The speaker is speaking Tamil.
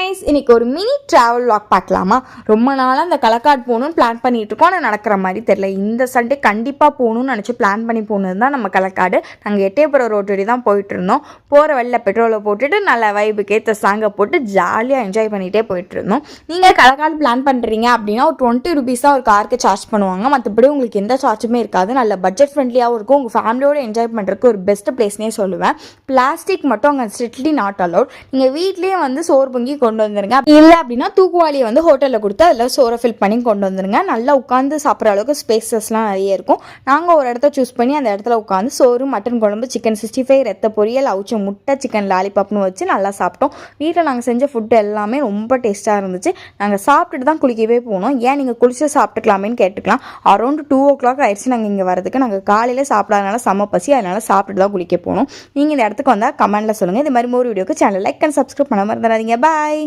கைஸ், இன்னைக்கு ஒரு மினி ட்ராவல் வாக் பார்க்கலாமா? ரொம்ப நாளாக அந்த களக்காடு போகணும்னு பிளான் பண்ணிட்டு இருக்கோம். ஆனால் நடக்கிற மாதிரி தெரியல. இந்த சண்டே கண்டிப்பாக போகணும்னு நினச்சி பிளான் பண்ணி போனது தான் நம்ம களக்காடு. நாங்கள் எட்டயபுரம் ரோட்டு வழி தான் போயிட்டு இருந்தோம். போகிற வழியில் பெட்ரோலை போட்டுட்டு நல்ல வைபுக்கு ஏற்ற சாங்கை போட்டு ஜாலியாக என்ஜாய் பண்ணிகிட்டே போயிட்டு இருந்தோம். நீங்கள் களக்காடு பிளான் பண்ணுறீங்க அப்படின்னா ஒரு 20 rupees தான் ஒரு காருக்கு சார்ஜ் பண்ணுவாங்க. மற்றபடி உங்களுக்கு எந்த சார்ஜுமே இருக்காது. நல்ல பட்ஜெட் ஃப்ரெண்ட்லியாகவும் இருக்கும். உங்கள் ஃபேமிலியோடு என்ஜாய் பண்ணுறதுக்கு ஒரு பெஸ்ட் பிளேஸ்னே சொல்லுவேன். பிளாஸ்டிக் மட்டும் அங்கே ஸ்ட்ரிக்ட்லி நாட் அலவுட். நீங்கள் வீட்லேயே வந்து சோறு பொங்கி கொண்டு வந்துருங்க. இல்லை அப்படின்னா தூக்குவாளியை வந்து ஹோட்டலில் கொடுத்து அதில் சோறை ஃபில் பண்ணி கொண்டு வந்துருங்க. நல்லா உட்காந்து சாப்பிட்ற அளவுக்கு ஸ்பேசஸ்லாம் நிறைய இருக்கும். நாங்கள் ஒரு இடத்த சூஸ் பண்ணி அந்த இடத்துல உட்காந்து சோறு, மட்டன் குழம்பு, சிக்கன் 65, ரத்த பொரியல், அவிச்ச முட்டை, சிக்கன் லாலிபாப்னு வச்சு நல்லா சாப்பிட்டோம். வீட்டில் நாங்கள் செஞ்ச ஃபுட்டு எல்லாமே ரொம்ப டேஸ்ட்டாக இருந்துச்சு. நாங்கள் சாப்பிட்டுட்டு தான் குளிக்கவே போனோம். ஏன் நீங்கள் குளிச்சு சாப்பிட்டுக்கலாமேன்னு கேட்டுக்கலாம். அரௌண்ட் 2 o'clock ஆயிடுச்சு நாங்கள் இங்கே வரதுக்கு. நாங்கள் காலையில் சாப்பிடாதனால செம்ம பசி, அதனால் சாப்பிட்டுட்டு தான் குளிக்க போனோம். நீங்கள் இந்த இடத்துக்கு வந்தால் கமெண்ட்டில் சொல்லுங்கள். இது மாதிரி ஒரு வீடியோக்கு சேனல் லைக் அண்ட் சப்ஸ்கிரைப் பண்ண மறந்துடாதீங்க. பாய்.